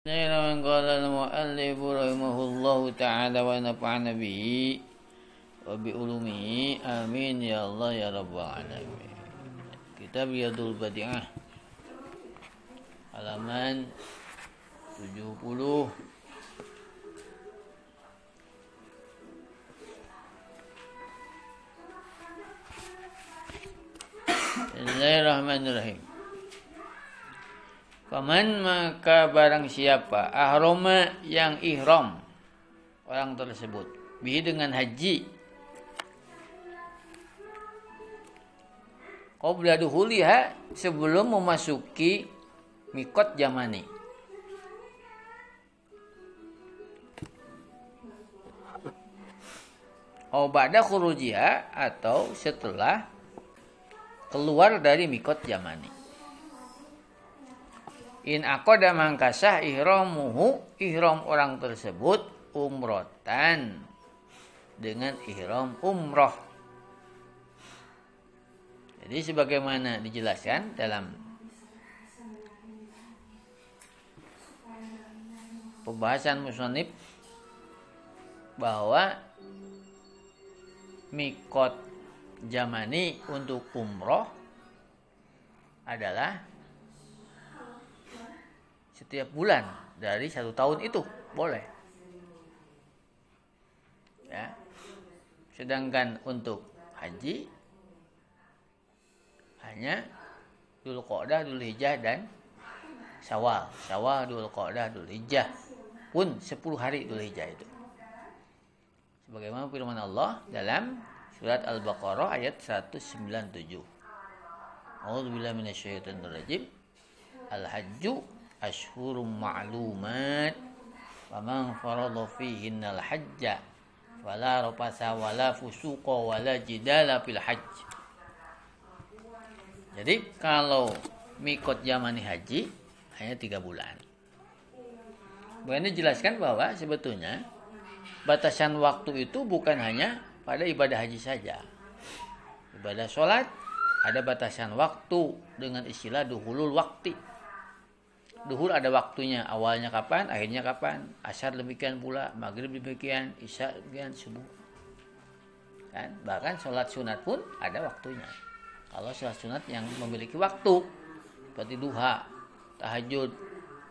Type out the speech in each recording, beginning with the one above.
قال المؤلف رحمه الله تعالى ونفعنا به وبعلومه آمين ya Allah ya Rabbal Alamin. Kitab Riyadul Badi'ah halaman 70. Bismillahirrahmanirrahim. Faman maka barang siapa ahroma yang ihram orang tersebut bihi dengan haji qabla duhuliha sebelum memasuki mikot jamani atau ba'da khurujiha atau setelah keluar dari mikot jamani. In aqada mangkasah ihramuhu ihram orang tersebut umrotan dengan ihram umroh. Jadi sebagaimana dijelaskan dalam pembahasan musannif bahwa mikot jamani untuk umroh adalah setiap bulan dari 1 tahun itu boleh ya. Sedangkan untuk haji hanya Dzulqa'dah, Dzulhijjah dan Syawal. Syawal, Dzulqa'dah, Dzulhijjah pun 10 hari Dzulhijjah itu. Sebagaimana firman Allah dalam surat Al-Baqarah ayat 197. A'udzubillahi minasyaitonir rajim. Al-hajju ashhurum ma'lumat faman farada fihinnal hajja wala rafasa wala fusuqa wala jidala fil hajj. Jadi kalau mikot zamani haji hanya 3 bulan. Begini dijelaskan bahwa sebetulnya batasan waktu itu bukan hanya pada ibadah haji saja. Ibadah sholat ada batasan waktu dengan istilah duhulul wakti. Duhur ada waktunya, awalnya kapan, akhirnya kapan. Asar demikian pula, maghrib demikian, isya demikian, subuh. Kan? Bahkan sholat sunat pun ada waktunya. Kalau sholat sunat yang memiliki waktu, seperti duha, tahajud,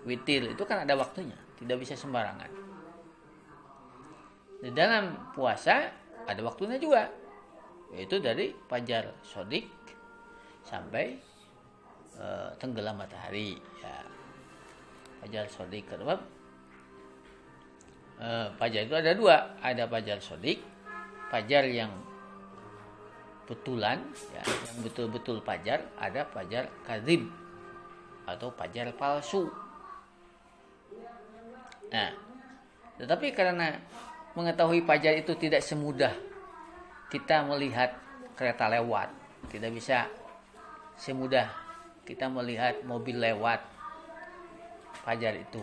witir, itu kan ada waktunya. Tidak bisa sembarangan. Di dalam puasa ada waktunya juga. Yaitu dari fajar sodik sampai tenggelam matahari. Ya. Fajar sodik kedua. Fajar itu ada 2. Ada fajar sodik, fajar yang betulan, ya, yang betul-betul fajar. Ada fajar kadzib atau fajar palsu. Nah, tetapi karena mengetahui fajar itu tidak semudah kita melihat kereta lewat, tidak bisa semudah kita melihat mobil lewat fajar itu,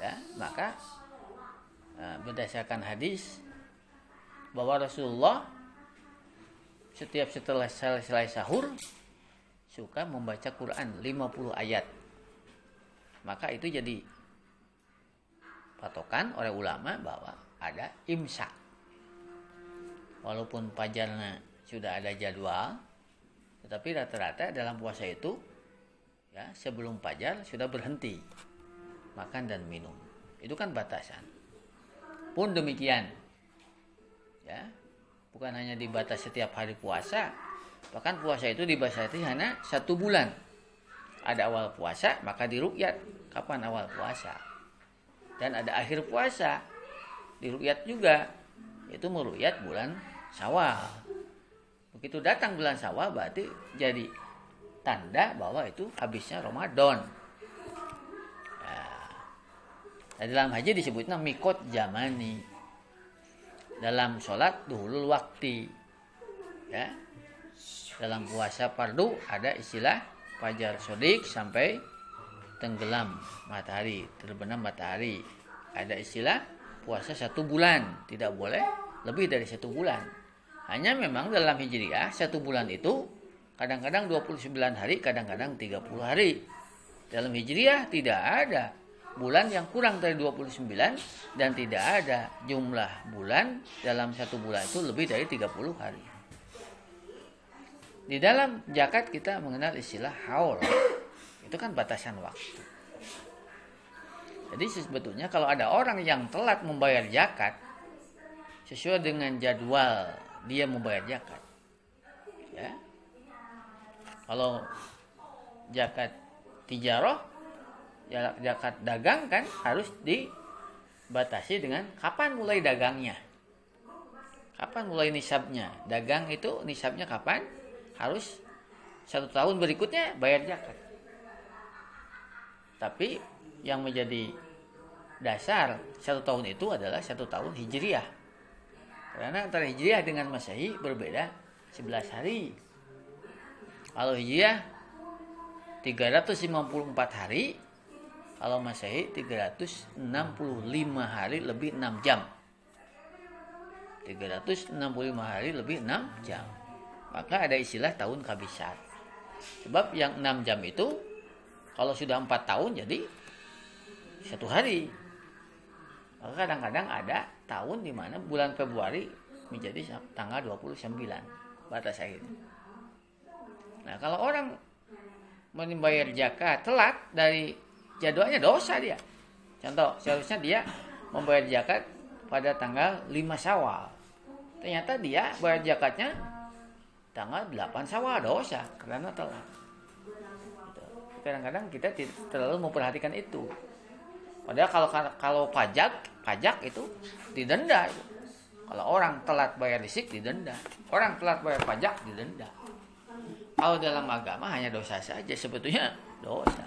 ya, maka berdasarkan hadis bahwa Rasulullah setiap setelah selesai sahur suka membaca Quran 50 ayat, maka itu jadi patokan oleh ulama bahwa ada imsak. Walaupun fajarnya sudah ada jadwal, tetapi rata-rata dalam puasa itu ya sebelum fajar sudah berhenti makan dan minum. Itu kan batasan. Pun demikian, ya bukan hanya dibatas setiap hari puasa, bahkan puasa itu dibatasi hanya 1 bulan. Ada awal puasa maka diruqyat kapan awal puasa. Dan ada akhir puasa diruqyat juga, itu meruqyat bulan Syawal. Begitu datang bulan Syawal berarti jadi tanda bahwa itu habisnya Ramadan. Nah, dalam haji disebutnya mikot zamani. Dalam sholat duhulul wakti. Ya. Dalam puasa fardu ada istilah fajar sodik sampai tenggelam matahari, terbenam matahari. Ada istilah puasa 1 bulan, tidak boleh lebih dari 1 bulan. Hanya memang dalam hijriah 1 bulan itu kadang-kadang 29 hari, kadang-kadang 30 hari. Dalam Hijriah tidak ada bulan yang kurang dari 29 dan tidak ada jumlah bulan dalam satu bulan itu lebih dari 30 hari. Di dalam zakat kita mengenal istilah haul. Itu kan batasan waktu. Jadi sebetulnya kalau ada orang yang telat membayar zakat sesuai dengan jadwal dia membayar zakat, ya, kalau zakat tijarah, zakat dagang kan harus dibatasi dengan kapan mulai dagangnya, kapan mulai nisabnya. Dagang itu nisabnya kapan? Harus 1 tahun berikutnya bayar zakat. Tapi yang menjadi dasar 1 tahun itu adalah 1 tahun hijriah. Karena antara hijriah dengan masehi berbeda 11 hari. Kalau hijriah 354 hari, kalau masehi 365 hari lebih 6 jam. 365 hari lebih 6 jam. Maka ada istilah tahun kabisat. Sebab yang 6 jam itu kalau sudah 4 tahun jadi 1 hari. Maka kadang-kadang ada tahun di mana bulan Februari menjadi tanggal 29 batas akhirnya. Nah, kalau orang membayar zakat telat dari jadwalnya dosa dia. Contoh, seharusnya dia membayar zakat pada tanggal 5 Syawal. Ternyata dia bayar zakatnya tanggal 8 Syawal, dosa karena telat. Kadang-kadang kita tidak terlalu memperhatikan itu. Padahal kalau pajak itu didenda. Kalau orang telat bayar listrik didenda. Orang telat bayar pajak didenda. Kalau dalam agama hanya dosa saja, sebetulnya dosa.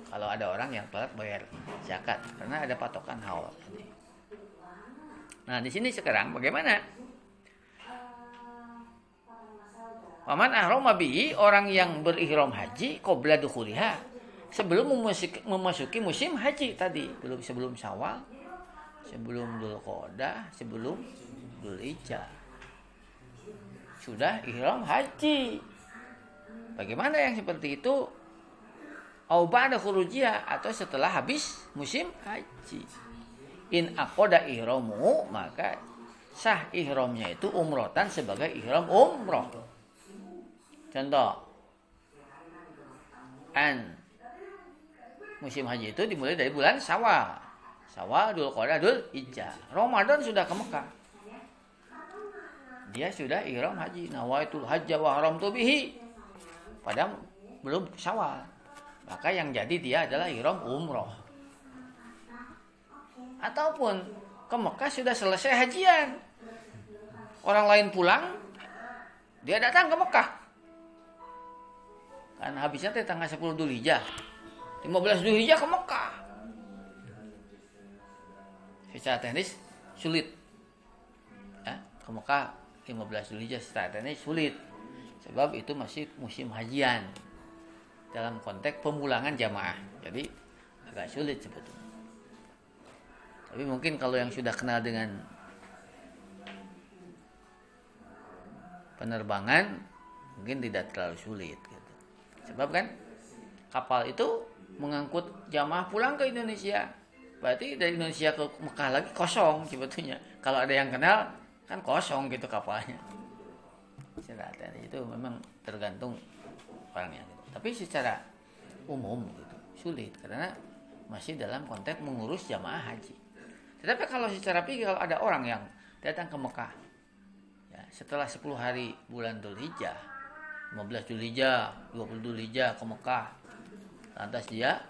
Kalau ada orang yang telat bayar zakat karena ada patokan haul. Nah, di sini sekarang bagaimana? Waman ahrama bihi, orang yang berihram haji qabla dukhuliha, sebelum memasuki musim haji tadi, sebelum Syawal, sebelum Dzulqa'dah, sebelum Dzulhijjah. Sudah ihram haji. Bagaimana yang seperti itu? Au ba'da khurujiyah, atau setelah habis musim haji. In aqada ihramu, maka sah ihramnya itu umrotan sebagai ihram umroh. Contoh, musim haji itu dimulai dari bulan Syawal. Syawal, Dzulqa'dah, Dzulhijjah. Ramadan sudah ke Mekah. Dia sudah ihram haji. Nawaitul hajja wa haramtu bihi. Padahal belum Syawal. Maka yang jadi dia adalah ihram umroh. Ataupun ke Mekah sudah selesai hajian. Orang lain pulang, dia datang ke Mekah. Kan habisnya tanggal 10 Dzulhijjah. 15 Dzulhijjah ke Mekah. Secara teknis sulit. Ya, ke Mekah 15 Dzulhijjah secara teknis sulit. Sebab itu masih musim hajian. Dalam konteks pemulangan jamaah. Jadi agak sulit sebetulnya. Tapi mungkin kalau yang sudah kenal dengan penerbangan mungkin tidak terlalu sulit gitu. Sebab kan kapal itu mengangkut jamaah pulang ke Indonesia. Berarti dari Indonesia ke Mekah lagi kosong sebetulnya. Kalau ada yang kenal kan kosong gitu kapalnya. Itu memang tergantung orangnya. Tapi secara umum gitu, sulit karena masih dalam konteks mengurus jamaah haji. Tetapi kalau secara pikir, kalau ada orang yang datang ke Mekah ya, setelah 10 hari bulan Dzulhijjah, 15 Dzulhijjah, 20 Dzulhijjah ke Mekah, lantas dia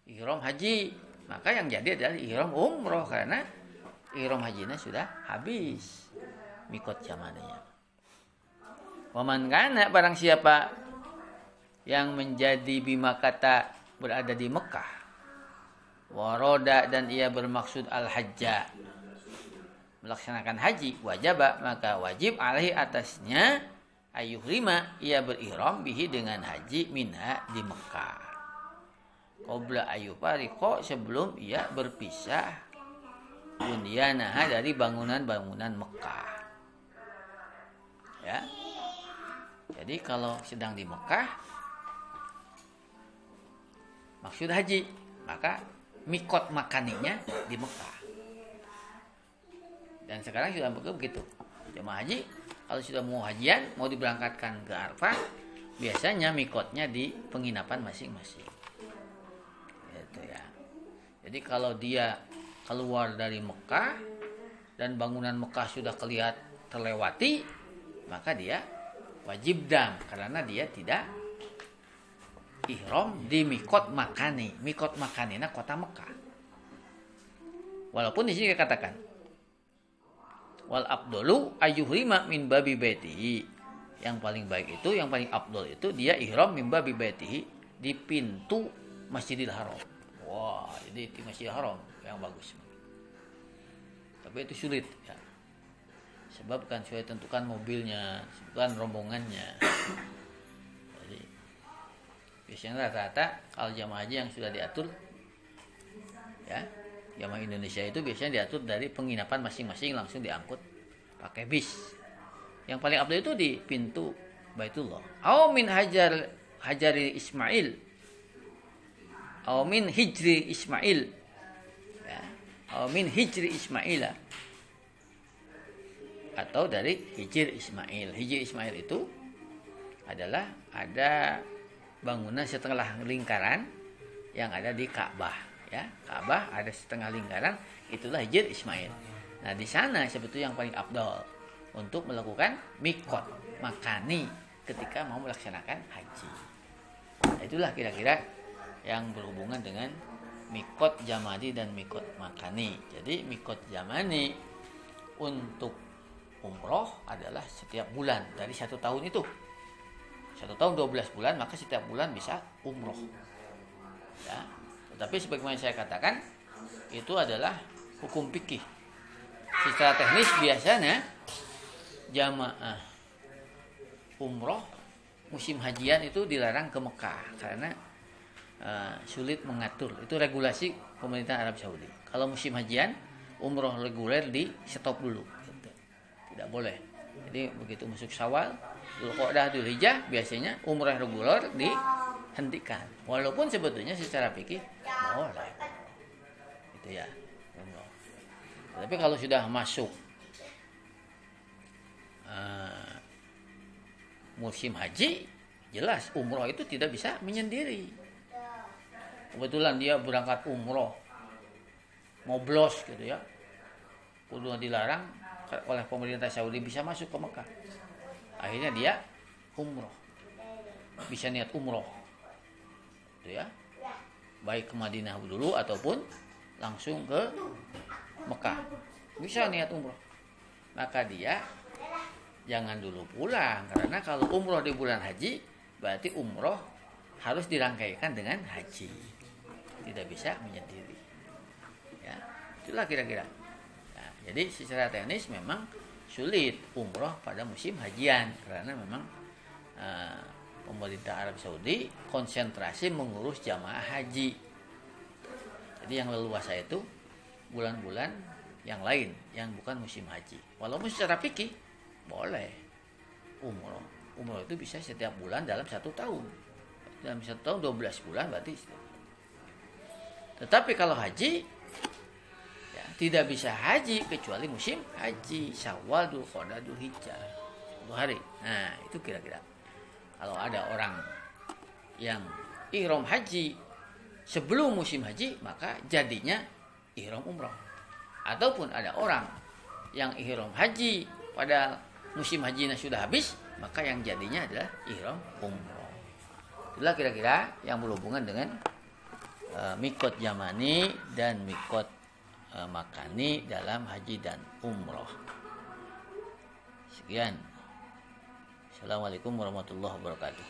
ihram haji, maka yang jadi adalah ihram umroh karena ihram hajinya sudah habis mikot zamannya. Waman kana, barang siapa yang menjadi bimakata berada di Mekah, waroda, dan ia bermaksud al-hajja, melaksanakan haji, wajaba, maka wajib alaihi atasnya ayuhrima, ia berihram bihi dengan haji minha di Mekah. Qabla ayufariqo, sebelum ia berpisah bunyanaha dari bangunan-bangunan Mekah. Ya. Jadi kalau sedang di Mekah maksud haji, maka mikot makaninya di Mekah. Dan sekarang sudah begitu. Jemaah haji kalau sudah mau hajian, mau diberangkatkan ke Arafah, biasanya mikotnya di penginapan masing-masing. Gitu ya. Jadi kalau dia keluar dari Mekah dan bangunan Mekah sudah terlewati, maka dia wajib dam karena dia tidak ihram di mikot makani. Mikot makanina kota Mekah. Walaupun di sini dikatakan wal abdulu ayyuhrima min babi baitihi. Yang paling baik itu, yang paling abdul itu dia ihram min babi baitihi di pintu Masjidil Haram. Wah, jadi di Masjidil Haram yang bagus. Tapi itu sulit ya. Sebab kan sudah tentukan mobilnya, tentukan rombongannya. Jadi biasanya rata-rata kalau jamaah haji yang sudah diatur ya, jamaah Indonesia itu biasanya diatur dari penginapan masing-masing langsung diangkut pakai bis. Yang paling abdul itu di pintu Baitullah. Aw min hajari Ismail. Aw min hijri Ismail. Ya. Aw min hijri Ismail. Atau dari hijir Ismail. Hijir Ismail itu adalah ada bangunan setengah lingkaran yang ada di Ka'bah. Ya, Ka'bah ada setengah lingkaran, itulah hijir Ismail. Nah, di sana sebetulnya yang paling afdal untuk melakukan mikot makani ketika mau melaksanakan haji. Nah, itulah kira-kira yang berhubungan dengan mikot jamani dan mikot makani. Jadi mikot jamani untuk umroh adalah setiap bulan dari 1 tahun itu. 1 tahun 12 bulan, maka setiap bulan bisa umroh. Ya. Tetapi sebagaimana saya katakan, itu adalah hukum fikih. Secara teknis biasanya jamaah umroh musim hajian itu dilarang ke Mekah karena sulit mengatur. Itu regulasi pemerintah Arab Saudi. Kalau musim hajian, umroh reguler di stop dulu. Gitu. Tidak boleh. Jadi begitu masuk Syawal, Dzulqa'dah, Dzulhijjah, biasanya umroh reguler dihentikan. Walaupun sebetulnya secara fikih boleh. Itu ya. Umroh. Tapi kalau sudah masuk musim haji, jelas umroh itu tidak bisa menyendiri. Kebetulan dia berangkat umroh moblos gitu ya, kudu dilarang oleh pemerintah Saudi bisa masuk ke Mekah. Akhirnya dia umroh, bisa niat umroh gitu ya, baik ke Madinah dulu ataupun langsung ke Mekah, bisa niat umroh. Maka dia jangan dulu pulang, karena kalau umroh di bulan haji berarti umroh harus dirangkaikan dengan haji, tidak bisa menyendiri. Ya, itulah kira-kira. Nah, jadi secara teknis memang sulit umroh pada musim hajian karena memang pemerintah Arab Saudi konsentrasi mengurus jamaah haji. Jadi yang leluasa itu bulan-bulan yang lain yang bukan musim haji. Walaupun secara fikih boleh umroh. Umroh itu bisa setiap bulan dalam 1 tahun. Dalam 1 tahun 12 bulan berarti. Tetapi kalau haji ya, tidak bisa haji kecuali musim haji. Syawal, Dzulqa'dah, Dzulhijjah. 10 hari. Nah, itu kira-kira. Kalau ada orang yang ihram haji sebelum musim haji, maka jadinya ihram umroh. Ataupun ada orang yang ihram haji pada musim hajinya sudah habis, maka yang jadinya adalah ihram umroh. Itulah kira-kira yang berhubungan dengan mikot jamani dan mikot makani dalam haji dan umroh. Sekian. Assalamualaikum warahmatullahi wabarakatuh.